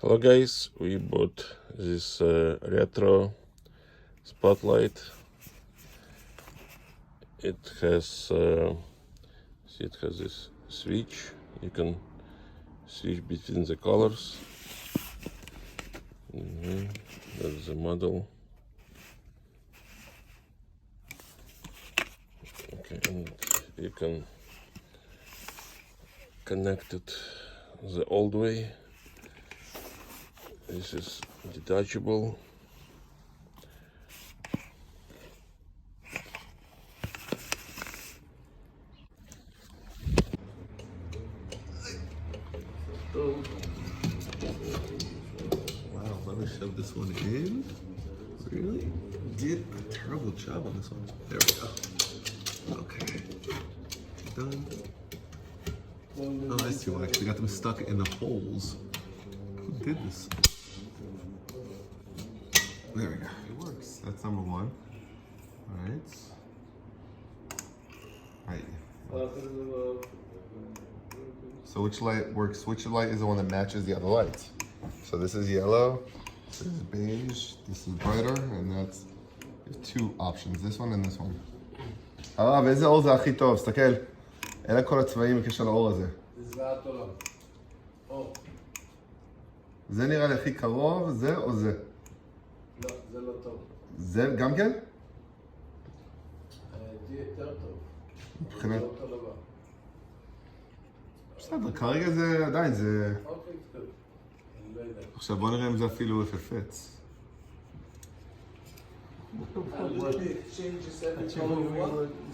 Hello guys, we bought this retro spotlight. It has see, it has this switch. You can switch between the colors. That's the model. Okay, and you can connect it the old way. This is detachable. Wow, let me shove this one in. Really? Did a terrible job on this one. There we go. Okay. Done. Oh, I see why. They got them stuck in the holes. Who did this? There we go. It works. That's number one. Alright. Right. So which light works? Which light is the one that matches the other lights? So this is yellow, this is beige, this is brighter, and that's two options, this one and this one. ואיזה אור זה הכי טוב? תסתכל. אלה כל הצבעים בקשר לאור הזה. זה העולם. אור. זה נראה לי הכי קרוב, זה או זה? לא, זה לא טוב. זה גם כן? זה יותר טוב. מבחינת... זה אותו דבר. בסדר, כרגע זה עדיין, זה... אוקיי, טוב. אני לא יודע. עכשיו בוא נראה אם זה אפילו יפהפץ. Change the setting color you want.